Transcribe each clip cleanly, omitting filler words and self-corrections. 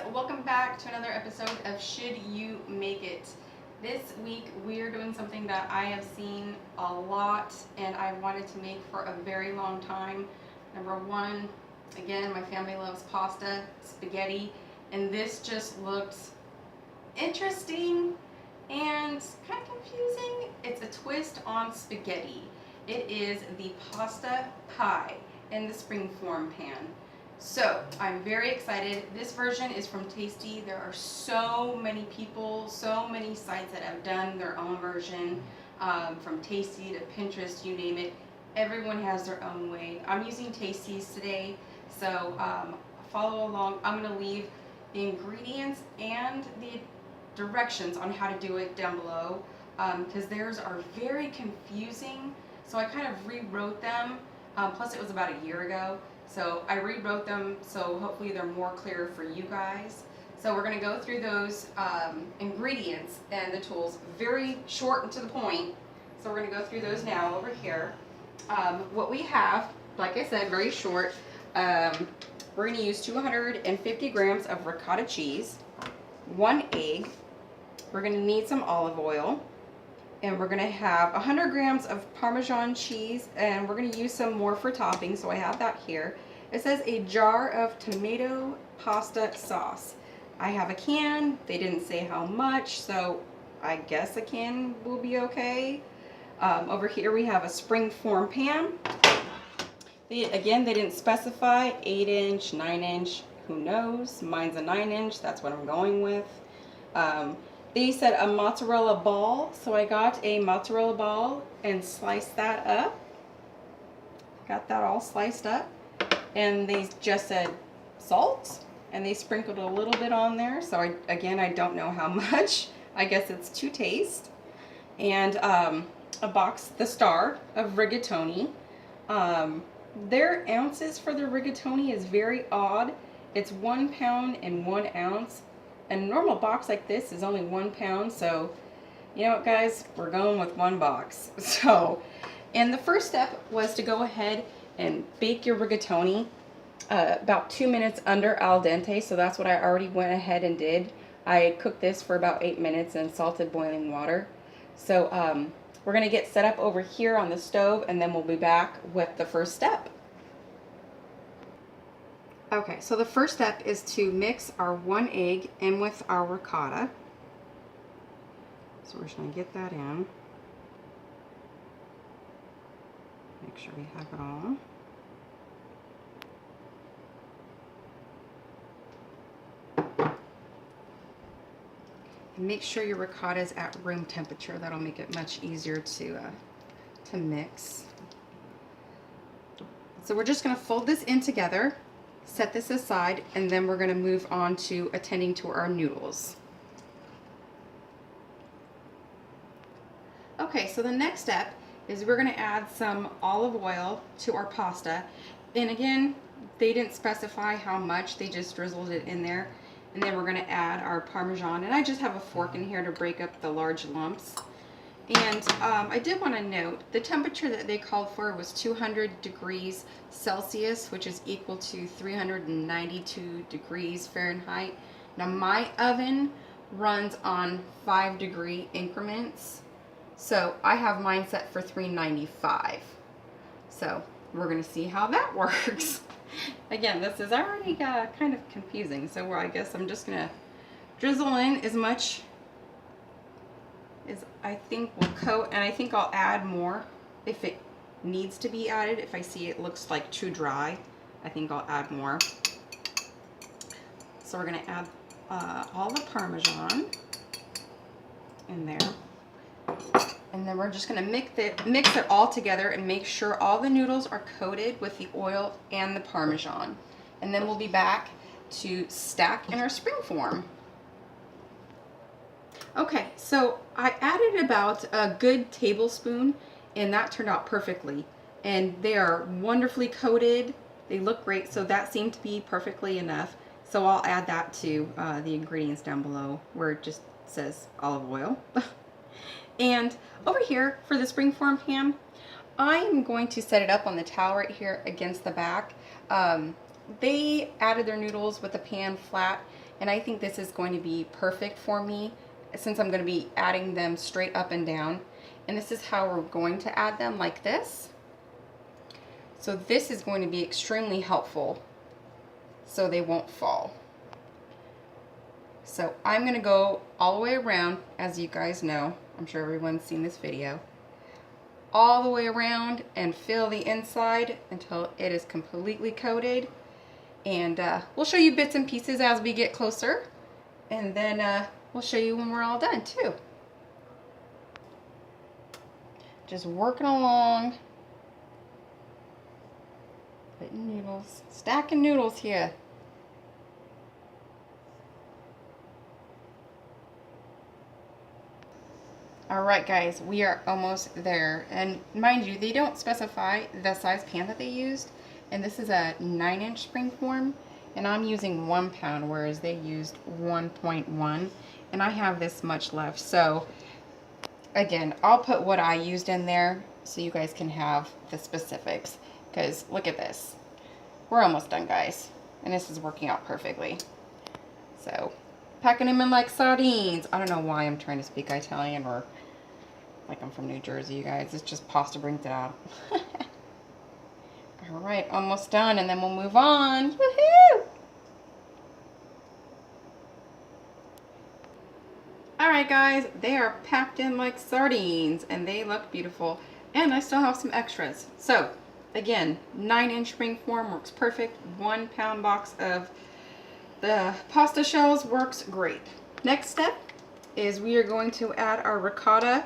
welcome back to another episode of Should You Make It? This week we're doing something that I have seen a lot and I wanted to make for a very long time. Number one, again, my family loves pasta, spaghetti, and this just looked interesting and kind of confusing. It's a twist on spaghetti. It is the pasta pie in the Springform Pan. So I'm very excited. This version is from Tasty. There are so many people, so many sites that have done their own version, from Tasty to Pinterest, you name it. Everyone has their own way. I'm using Tasty's today, so follow along. I'm going to leave the ingredients and the directions on how to do it down below, because theirs are very confusing. So I kind of rewrote them. Plus it was about a year ago. So I rewrote them, so hopefully they're more clear for you guys. So we're going to go through those ingredients and the tools very short and to the point. So we're going to go through those now over here. What we have, like I said, very short. We're going to use 250 grams of ricotta cheese, 1 egg. We're going to need some olive oil. And we're going to have 100 grams of Parmesean cheese, and we're going to use some more for topping, so I have that here. It says a jar of tomato pasta sauce. I have a can. They didn't say how much, so I guess a can will be okay. Over here we have a Springform Pan. Again, they didn't specify 8-inch, 9-inch, who knows. Mine's a 9-inch, that's what I'm going with. They said a mozzarella ball, so I got a mozzarella ball and sliced that up. Got that all sliced up. And they just said salt, and they sprinkled a little bit on there. So I don't know how much. I guess it's to taste. And a box, the Star of Rigatoni. Their ounces for the rigatoni is very odd. It's 1 pound and 1 ounce. A normal box like this is only 1 pound, so you know what, guys, we're going with 1 box. So, and the first step was to go ahead and bake your rigatoni about 2 minutes under al dente, so that's what I already went ahead and did. I cooked this for about 8 minutes in salted boiling water. So we're going to get set up over here on the stove, and then we'll be back with the first step. Okay, so the first step is to mix our 1 egg in with our ricotta. So we're just going to get that in. Make sure we have it all. And make sure your ricotta is at room temperature. That'll make it much easier to mix. So we're just going to fold this in together. Set this aside, and then we're going to move on to attending to our noodles. Okay, so the next step is we're going to add some olive oil to our pasta. And again, they didn't specify how much, they just drizzled it in there. And then we're going to add our Parmesan, and I just have a fork in here to break up the large lumps. And I did want to note, the temperature that they called for was 200 degrees Celsius, which is equal to 392 degrees Fahrenheit. Now my oven runs on 5-degree increments, so I have mine set for 395. So we're going to see how that works. Again, this is already kind of confusing, so I guess I'm just going to drizzle in as much is I think will coat, and I think I'll add more if it needs to be added. If I see it looks like too dry, I think I'll add more. So we're going to add all the Parmesan in there, and then we're just going to mix it all together and make sure all the noodles are coated with the oil and the Parmesan, and then we'll be back to stack in our Springform. Okay, so I added about a good tablespoon, and that turned out perfectly. And they are wonderfully coated. They look great, so that seemed to be perfectly enough. So I'll add that to the ingredients down below where it just says olive oil. And over here for the Springform Pan, I'm going to set it up on the towel right here against the back. They added their noodles with the pan flat, And I think this is going to be perfect for me since I'm going to be adding them straight up and down. And this is how we're going to add them, like this. So this is going to be extremely helpful so they won't fall. So I'm going to go all the way around, as you guys know. I'm sure everyone's seen this video. All the way around and fill the inside until it is completely coated. And we'll show you bits and pieces as we get closer. And then we'll show you when we're all done too. Just working along. Putting noodles, stacking noodles here. Alright guys, we are almost there. And mind you, they don't specify the size pan that they used. And this is a 9-inch Springform. And I'm using 1 pound, whereas they used 1.1. And I have this much left. So, again, I'll put what I used in there so you guys can have the specifics. Because look at this. We're almost done, guys. And this is working out perfectly. So, packing them in like sardines. I don't know why I'm trying to speak Italian or like I'm from New Jersey, you guys. It's just pasta brings it out. Alright, almost done, and then we'll move on. Woohoo! Alright guys, they are packed in like sardines, and they look beautiful. And I still have some extras. So, again, 9-inch Springform works perfect. 1 pound box of the pasta shells works great. Next step is we are going to add our ricotta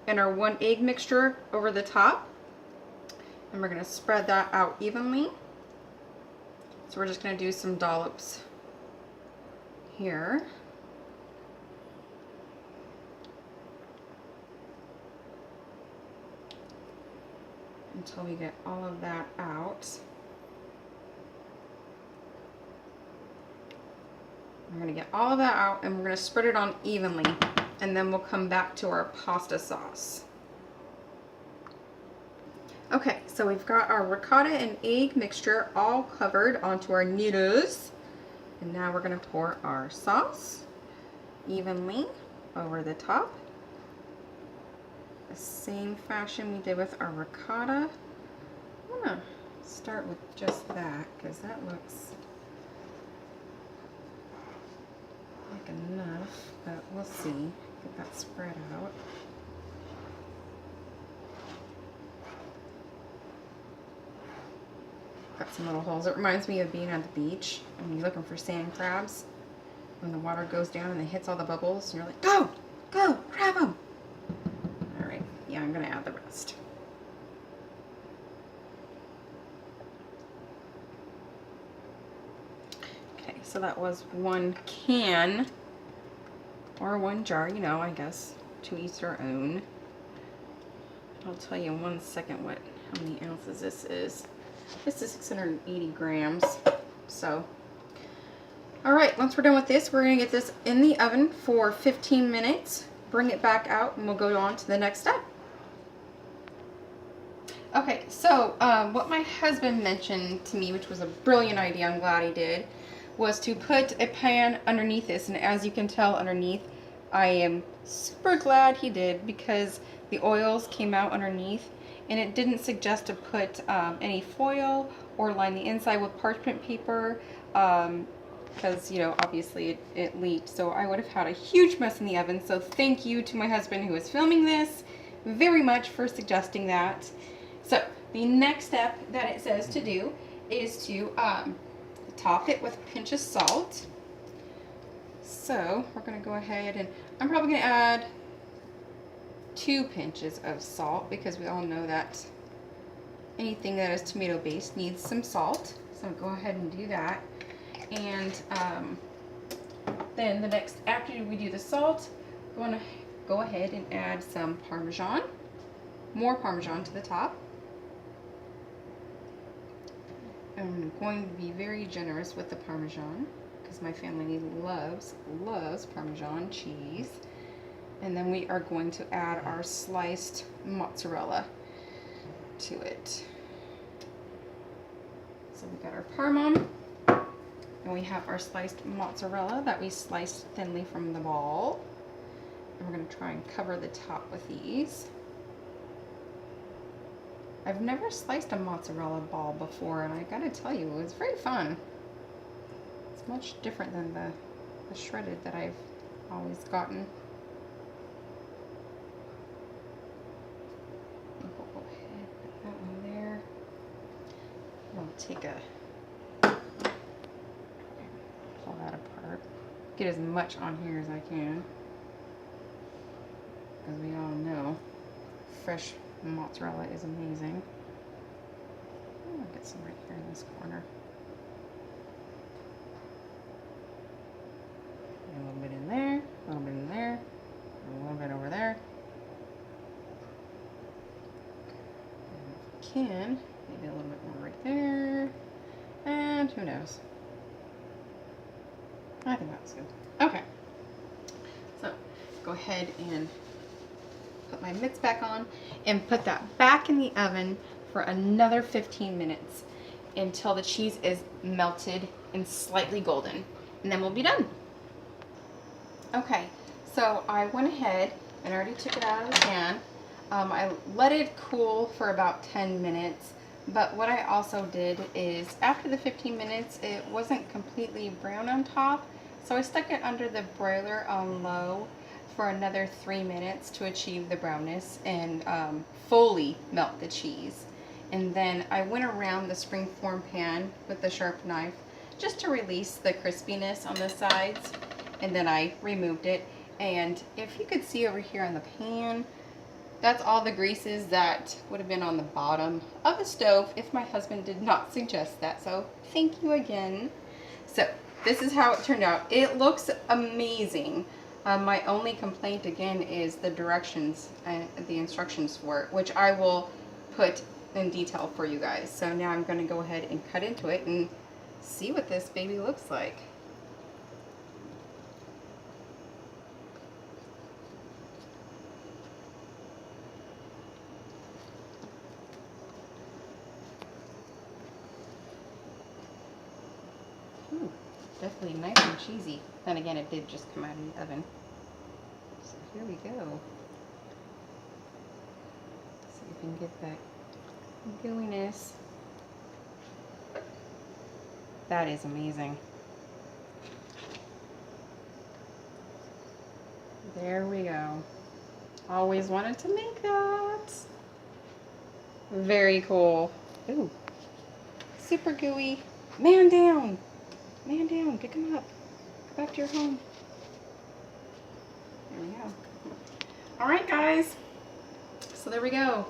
and our 1 egg mixture over the top. And we're going to spread that out evenly. So we're just going to do some dollops here. Until we get all of that out. We're going to get all of that out and we're going to spread it on evenly. And then we'll come back to our pasta sauce. Okay, so we've got our ricotta and egg mixture all covered onto our noodles. And now we're going to pour our sauce evenly over the top. The same fashion we did with our ricotta. I'm going to start with just that because that looks like enough, but we'll see. Get that spread out. Got some little holes. It reminds me of being at the beach when you're looking for sand crabs. When the water goes down and it hits all the bubbles, and you're like, go, go, grab them. All right, yeah, I'm gonna add the rest. Okay, so that was 1 can. Or 1 jar, you know, I guess, to each their own. I'll tell you in 1 second how many ounces this is. This is 680 grams. So, alright, once we're done with this, we're going to get this in the oven for 15 minutes. Bring it back out and we'll go on to the next step. Okay, so what my husband mentioned to me, which was a brilliant idea, I'm glad he did, was to put a pan underneath this. And as you can tell underneath, I am super glad he did because the oils came out underneath and it didn't suggest to put any foil or line the inside with parchment paper because, you know, obviously it leaked. So I would have had a huge mess in the oven. So thank you to my husband who is filming this very much for suggesting that. So the next step that it says to do is to top it with a pinch of salt. So we're going to go ahead and I'm probably going to add 2 pinches of salt because we all know that anything that is tomato based needs some salt. So go ahead and do that. And then the next, after we do the salt, we're going to go ahead and add some Parmesan, more Parmesan to the top. I'm going to be very generous with the Parmesan because my family loves Parmesan cheese. And then we are going to add our sliced mozzarella to it. So we got our Parmesan, and And we have our sliced mozzarella that we sliced thinly from the ball. And we're going to try and cover the top with these. I've never sliced a mozzarella ball before, and I gotta tell you, it was very fun. It's much different than the shredded that I've always gotten. We'll go ahead and put that one there. We'll take pull that apart. Get as much on here as I can. Because we all know fresh mozzarella is amazing. I'll get some right here in this corner. A little bit in there, a little bit in there, a little bit over there. And if we can, maybe a little bit more right there. And who knows? I think that's good. Okay. So go ahead and put my mitts back on and put that back in the oven for another 15 minutes until the cheese is melted and slightly golden, and then we'll be done. Okay, so I went ahead and already took it out of the pan. I let it cool for about 10 minutes, but what I also did is after the 15 minutes it wasn't completely brown on top, so I stuck it under the broiler on low for another 3 minutes to achieve the brownness and fully melt the cheese. And then I went around the Springform pan with the sharp knife just to release the crispiness on the sides, and then I removed it. And if you could see over here on the pan, that's all the greases that would have been on the bottom of the stove if my husband did not suggest that. So thank you again. So this is how it turned out. It looks amazing. My only complaint again is the directions and the instructions for it, which I will put in detail for you guys. So now I'm going to go ahead and cut into it and see what this baby looks like. Ooh, definitely nice and cheesy. Then again, it did just come out of the oven. So here we go. See if we can get that gooiness. That is amazing. There we go. Always wanted to make that. Very cool. Ooh, super gooey. Man down. Man down. Pick him up. Go back to your home. There we go. Alright guys. So there we go.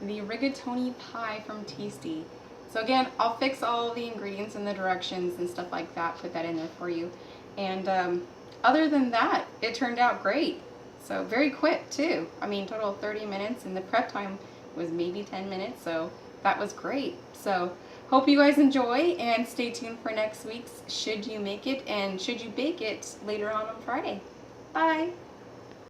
The rigatoni pie from Tasty. So again, I'll fix all the ingredients and the directions and stuff like that. Put that in there for you. And other than that, it turned out great. So very quick too. I mean, total 30 minutes, and the prep time was maybe 10 minutes. So that was great. So hope you guys enjoy, and stay tuned for next week's Should You Make It and Should You Bake It later on Friday. Bye.